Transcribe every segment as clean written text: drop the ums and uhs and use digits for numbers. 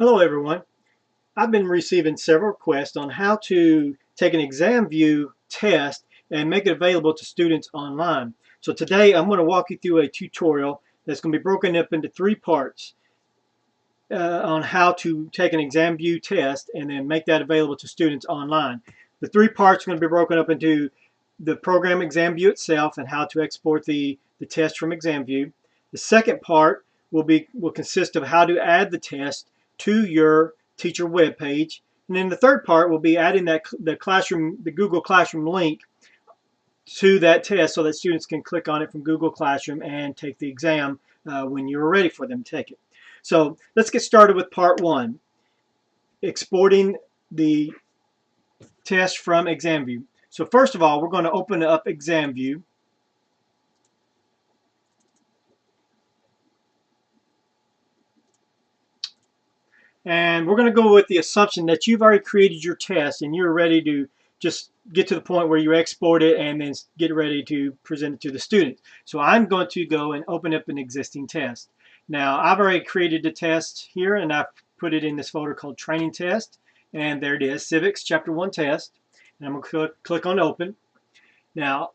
Hello everyone. I've been receiving several requests on how to take an ExamView test and make it available to students online. So today I'm going to walk you through a tutorial that's going to be broken up into three parts on how to take an ExamView test and then make that available to students online. The three parts are going to be broken up into the program ExamView itself and how to export the test from ExamView. The second part will consist of how to add the test to your teacher web page. And then the third part will be adding the Google Classroom link to that test so that students can click on it from Google Classroom and take the exam when you're ready for them to take it. So let's get started with part one, exporting the test from ExamView. So first of all, we're going to open up ExamView. And we're going to go with the assumption that you've already created your test and you're ready to just get to the point where you export it and then get ready to present it to the students. So I'm going to go and open up an existing test. Now I've already created the test here and I've put it in this folder called Training Test. And there it is, Civics Chapter 1 Test. And I'm going to click on Open. Now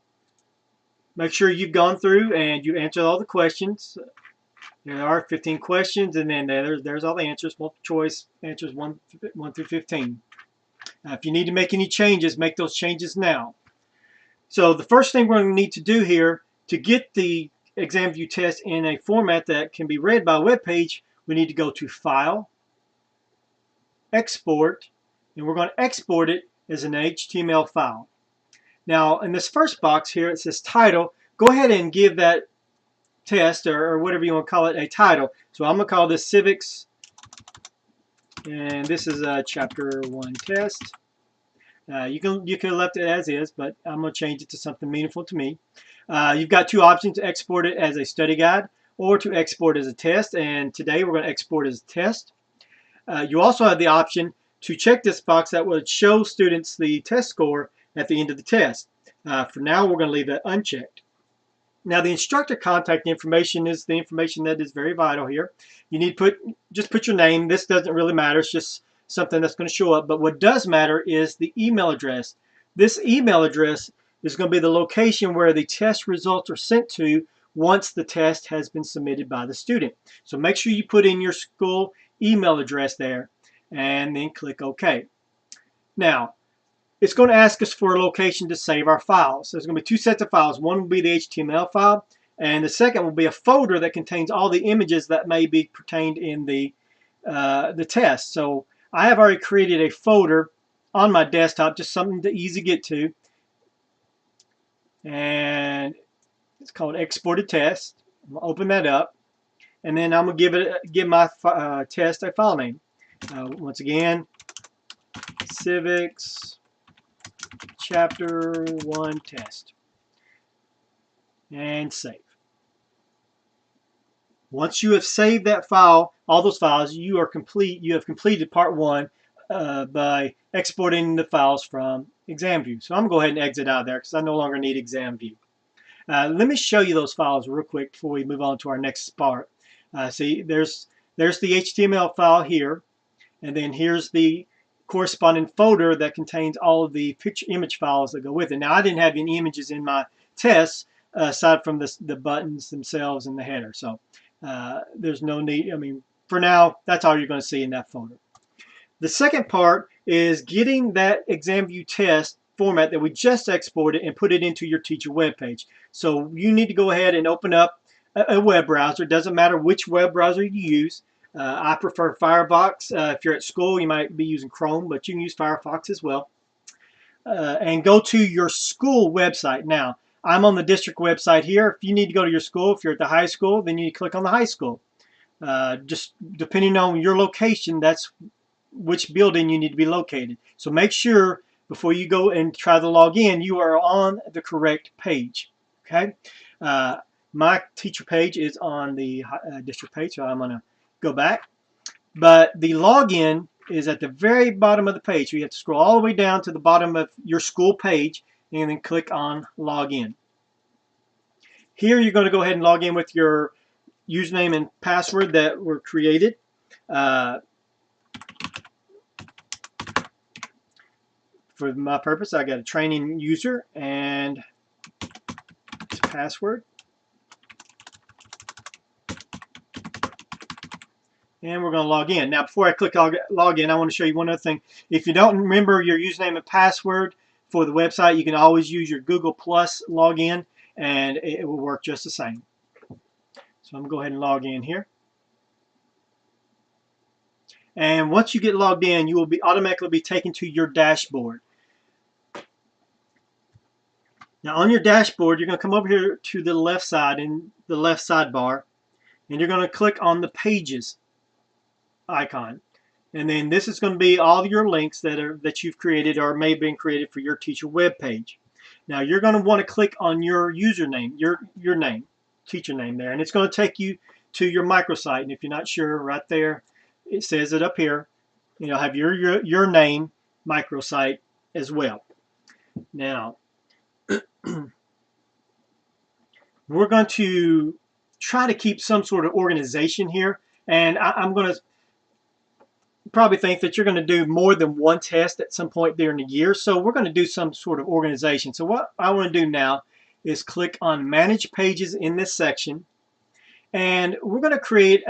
make sure you've gone through and you answered all the questions. There are 15 questions, and then there's all the answers, multiple choice answers 1 through 15. If you need to make any changes, make those changes now. So the first thing we're going to need to do here to get the ExamView test in a format that can be read by a web page, we need to go to File, Export, and we're going to export it as an HTML file. Now in this first box here it says Title. Go ahead and give that test or whatever you want to call it a title. So I'm going to call this Civics, and this is a Chapter 1 test. You could have left it as is, but I'm going to change it to something meaningful to me. You've got two options: to export it as a study guide or to export as a test, and today we're going to export as a test. You also have the option to check this box that would show students the test score at the end of the test. For now, we're going to leave that unchecked. Now the instructor contact information is the information that is very vital here. You need to just put your name. This doesn't really matter. It's just something that's going to show up. But what does matter is the email address. This email address is going to be the location where the test results are sent to once the test has been submitted by the student. So make sure you put in your school email address there and then click OK. Now, it's going to ask us for a location to save our files. There's going to be two sets of files. One will be the HTML file, and the second will be a folder that contains all the images that may be pertained in the test. So I have already created a folder on my desktop, just something to easy get to, and it's called Exported Test. I'm going to open that up, and then I'm going to give my test a file name. Once again, Civics Chapter 1 test, and save. Once you have saved that file, all those files, you have completed part one by exporting the files from ExamView. So I'm going to go ahead and exit out of there because I no longer need ExamView. Let me show you those files real quick before we move on to our next part. See, there's the HTML file here, and then here's the corresponding folder that contains all of the picture image files that go with it. Now I didn't have any images in my tests aside from the buttons themselves and the header, so there's no need. I mean, for now, that's all you're going to see in that folder. The second part is getting that ExamView test format that we just exported and put it into your teacher web page. So you need to go ahead and open up a web browser. It doesn't matter which web browser you use. I prefer Firefox. If you're at school, you might be using Chrome, but you can use Firefox as well. And go to your school website. Now, I'm on the district website here. If you need to go to your school, if you're at the high school, then you click on the high school. Just depending on your location, that's which building you need to be located. So make sure before you go and try to log in, you are on the correct page. Okay. My teacher page is on the district page, so I'm going to go back, but the login is at the very bottom of the page. So you have to scroll all the way down to the bottom of your school page and then click on login. Here you're going to go ahead and log in with your username and password that were created. For my purpose, I got a training user and password. And we're going to log in. Now, before I click log in, I want to show you one other thing. If you don't remember your username and password for the website, you can always use your Google Plus login, and it will work just the same. So I'm going to go ahead and log in here. And once you get logged in, you will automatically be taken to your dashboard. Now, on your dashboard, you're going to come over here to the left side in the left sidebar, and you're going to click on the Pages icon. And then this is going to be all of your links that you've created or may have been created for your teacher web page. Now you're going to want to click on your username, your name, teacher name there, and it's going to take you to your microsite. And if you're not sure, right there it says it up here. You'll have your name microsite as well. Now we're going to try to keep some sort of organization here, and I'm going to probably think that you're going to do more than one test at some point during the year, so we're going to do some sort of organization. So what I want to do now is click on Manage Pages in this section, and we're going to create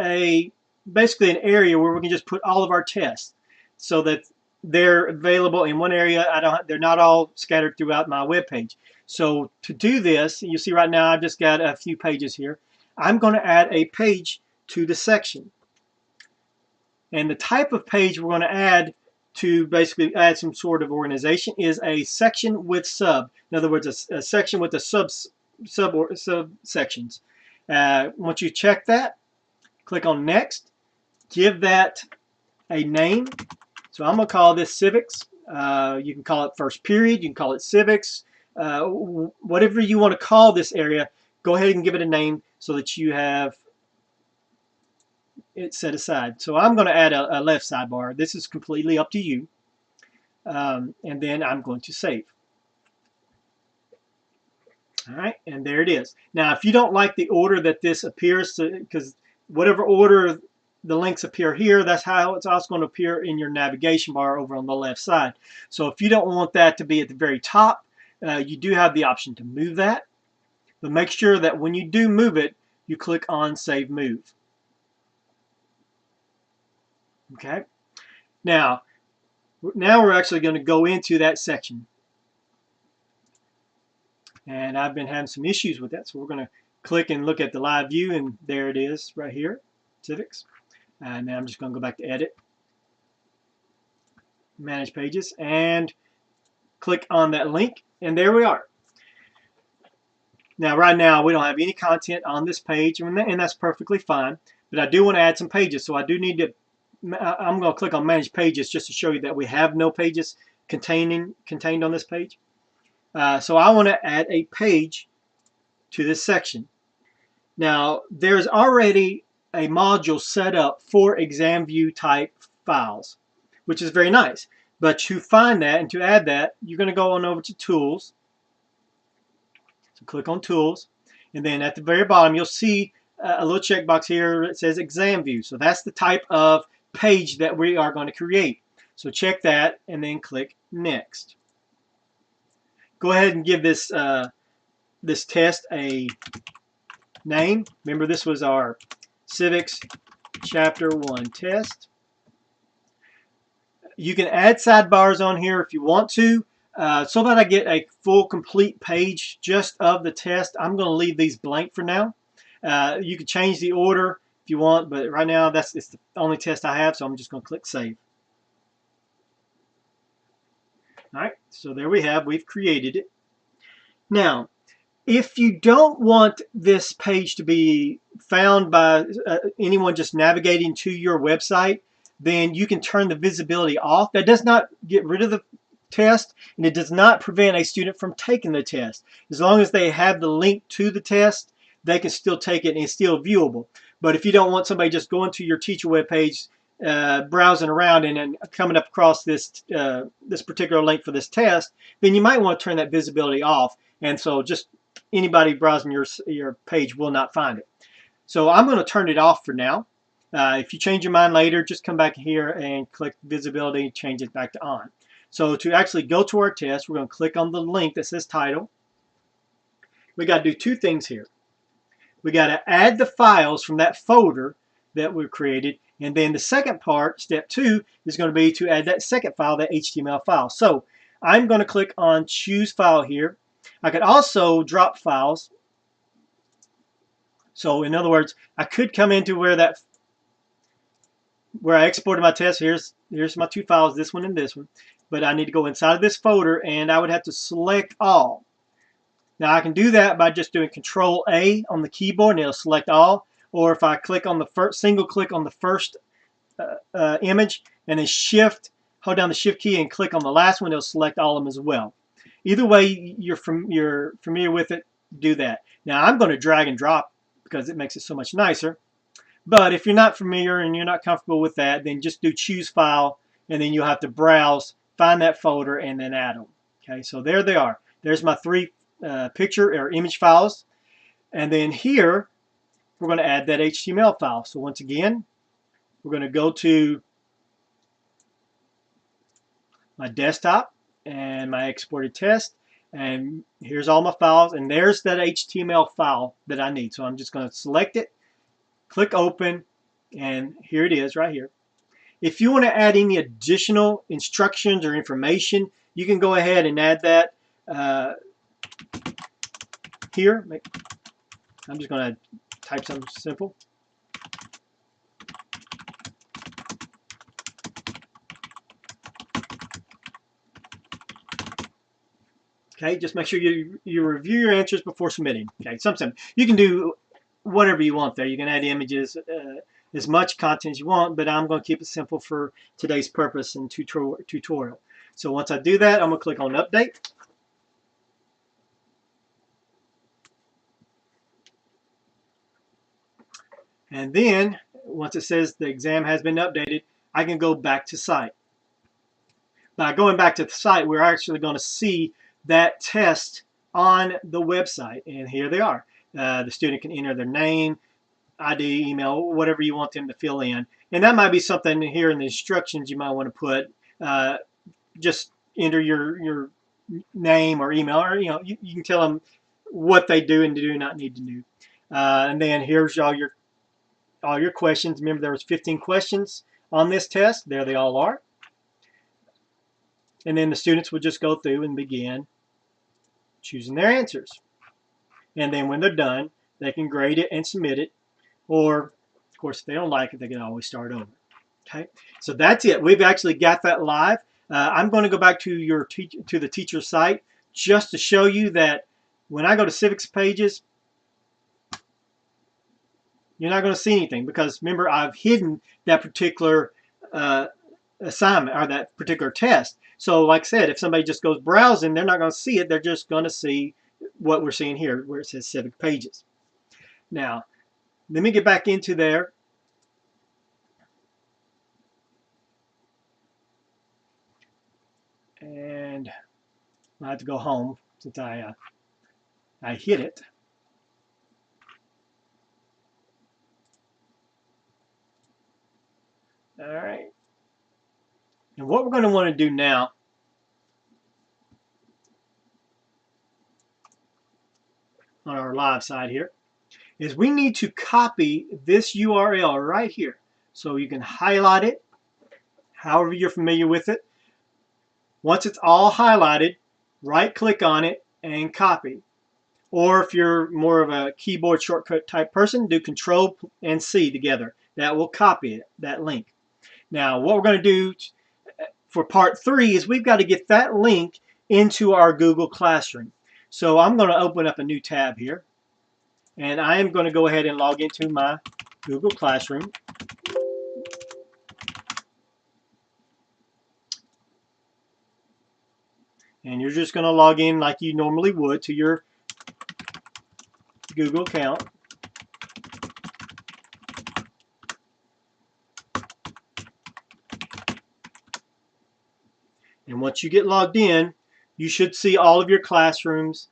basically an area where we can just put all of our tests so that they're available in one area. They're not all scattered throughout my web page. So to do this, you see right now I've just got a few pages here. I'm going to add a page to the section. And the type of page we're going to add to basically add some sort of organization is a section with sub. In other words, a section with the subsections. Once you check that, click on Next. Give that a name. So I'm going to call this Civics. You can call it First Period. You can call it Civics. Whatever you want to call this area, go ahead and give it a name so that you have it set aside. So I'm going to add a left sidebar. This is completely up to you. And then I'm going to save. All right, and there it is. Now, if you don't like the order that this appears, because whatever order the links appear here, that's how it's also going to appear in your navigation bar over on the left side. So if you don't want that to be at the very top, you do have the option to move that. But make sure that when you do move it, you click on Save Move. Okay. Now we're actually going to go into that section. And I've been having some issues with that, so we're going to click and look at the live view, and there it is right here, Civics. And now I'm just going to go back to Edit, Manage Pages, and click on that link, and there we are. Now, right now, we don't have any content on this page, and that's perfectly fine, but I do want to add some pages, so I do need to I'm going to click on Manage Pages just to show you that we have no pages contained on this page. So I want to add a page to this section. Now, there's already a module set up for ExamView type files, which is very nice. But to find that and to add that, you're going to go on over to Tools. So click on Tools, and then at the very bottom you'll see a little checkbox here that says ExamView. So that's the type of page that we are going to create. So check that and then click Next. Go ahead and give this this test a name. Remember, this was our Civics Chapter 1 test. You can add sidebars on here if you want to. So that I get a full complete page just of the test, I'm going to leave these blank for now. You can change the order if you want, but right now it's the only test I have, so I'm just going to click Save. Alright, so there we have, we've created it. Now, if you don't want this page to be found by anyone just navigating to your website, then you can turn the visibility off. That does not get rid of the test, and it does not prevent a student from taking the test. As long as they have the link to the test, they can still take it and it's still viewable. But if you don't want somebody just going to your teacher web page, browsing around and coming up across this this particular link for this test, then you might want to turn that visibility off, and so just anybody browsing your page will not find it. So I'm going to turn it off for now. If you change your mind later, just come back here and click visibility, change it back to on. So to actually go to our test, we're going to click on the link that says title. We got to do two things here. We got to add the files from that folder that we created. And then the second part, step 2, is going to be to add that second file, that HTML file. So I'm going to click on choose file here. I could also drop files. So in other words, I could come into where I exported my test. Here's my two files, this one and this one. But I need to go inside of this folder, and I would have to select all. Now I can do that by just doing Control A on the keyboard, and it'll select all. Or if I click on the single click on the first image, and then hold down the Shift key and click on the last one, it'll select all of them as well. Either way, you're familiar with it, do that. Now I'm going to drag and drop because it makes it so much nicer. But if you're not familiar and you're not comfortable with that, then just do choose file, and then you'll have to browse, find that folder, and then add them. Okay, so there they are. There's my 3 picture or image files. And then here, we're going to add that HTML file. So once again, we're going to go to my desktop and my exported test. And here's all my files. And there's that HTML file that I need. So I'm just going to select it, click open, and here it is right here. If you want to add any additional instructions or information, you can go ahead and add that here. I'm just going to type something simple. Okay, just make sure you review your answers before submitting. Okay, something you can do whatever you want there. You can add images, as much content as you want, but I'm going to keep it simple for today's purpose and tutorial. So once I do that, I'm going to click on Update. And then, once it says the exam has been updated, I can go back to site. By going back to the site, we're actually going to see that test on the website. And here they are. The student can enter their name, ID, email, whatever you want them to fill in. And that might be something here in the instructions you might want to put. Just enter your name or email, or you can tell them what they do and do not need to do. And then here's all your questions. Remember, there was 15 questions on this test. There they all are. And then the students will just go through and begin choosing their answers. And then when they're done, they can grade it and submit it. Or, of course, if they don't like it, they can always start over. Okay, so that's it. We've actually got that live. I'm going to go back to the teacher site just to show you that when I go to civics pages, you're not going to see anything because remember, I've hidden that particular assignment or that particular test. So like I said, if somebody just goes browsing, they're not going to see it. They're just going to see what we're seeing here where it says civic pages. Now, let me get back into there. And I have to go home since I hit it. All right. And what we're going to want to do now on our live side here is we need to copy this URL right here. So you can highlight it however you're familiar with it. Once it's all highlighted, right click on it and copy. Or if you're more of a keyboard shortcut type person, do Control and C together. That will copy it, that link. Now what we're going to do for part 3 is we've got to get that link into our Google Classroom. So I'm going to open up a new tab here. And I am going to go ahead and log into my Google Classroom. And you're just going to log in like you normally would to your Google account. And once you get logged in, you should see all of your classrooms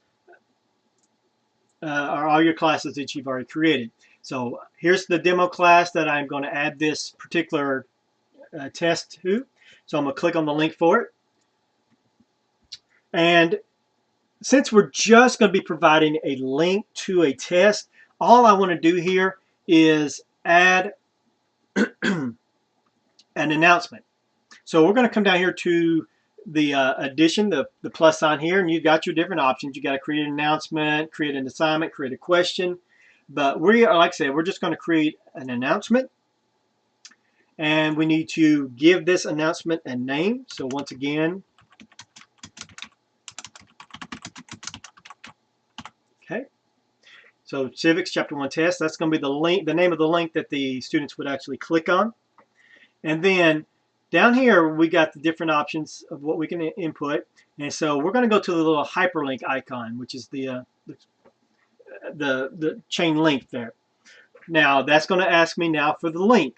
or all your classes that you've already created. So here's the demo class that I'm going to add this particular test to. So I'm going to click on the link for it. And since we're just going to be providing a link to a test, all I want to do here is add an announcement. So we're going to come down here to the addition, the plus sign here, and you've got your different options. You got to create an announcement, create an assignment, create a question. But we are, like I said, we're just going to create an announcement. And we need to give this announcement a name. So once again, okay. So Civics Chapter 1 test, that's going to be the link, the name of the link that the students would actually click on. And then down here, we got the different options of what we can input. And so we're going to go to the little hyperlink icon, which is the chain link there. Now, that's going to ask me now for the link.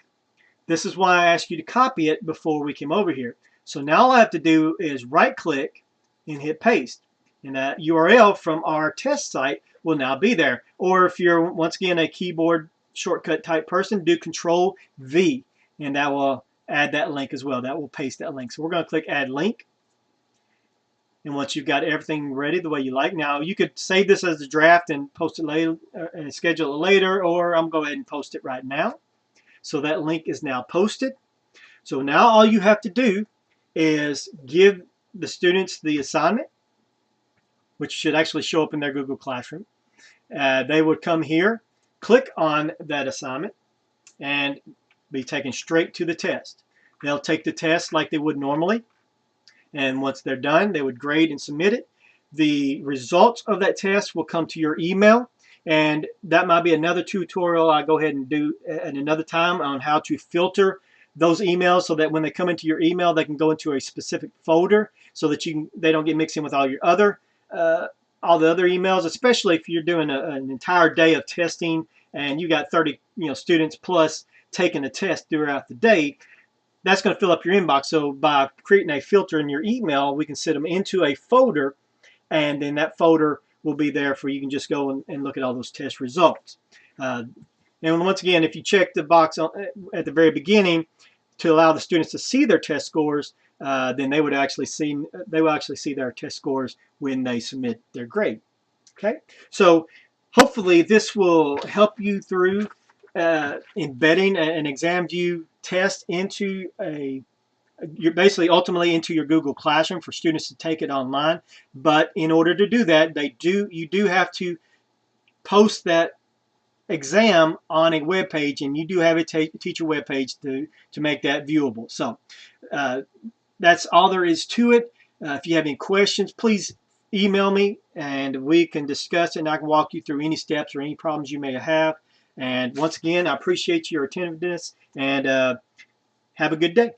This is why I asked you to copy it before we came over here. So now all I have to do is right-click and hit paste. And that URL from our test site will now be there. Or if you're, once again, a keyboard shortcut type person, do Control-V. And that will add that link as well. That will paste that link. So we're going to click Add Link. And once you've got everything ready the way you like, now you could save this as a draft and post it later and schedule it later, or I'm going to go ahead and post it right now. So that link is now posted. So now all you have to do is give the students the assignment, which should actually show up in their Google Classroom. They would come here, click on that assignment, and be taken straight to the test. They'll take the test like they would normally. And once they're done, they would grade and submit it. The results of that test will come to your email. And that might be another tutorial I'll go ahead and do at another time on how to filter those emails so that when they come into your email, they can go into a specific folder so that they don't get mixed in with all your other all the other emails, especially if you're doing an entire day of testing and you got 30 students plus taking a test throughout the day. That's going to fill up your inbox. So by creating a filter in your email, we can set them into a folder, and then that folder will be there for you can just go and look at all those test results. And once again, if you check the box at the very beginning to allow the students to see their test scores, then they will actually see their test scores when they submit their grade. Okay, so hopefully this will help you through embedding an ExamView test into basically ultimately into your Google Classroom for students to take it online. But in order to do that, you do have to post that exam on a web page, and you do have a teacher web page to make that viewable. So that's all there is to it. If you have any questions, please email me and we can discuss it, and I can walk you through any steps or any problems you may have. And once again, I appreciate your attentiveness, and have a good day.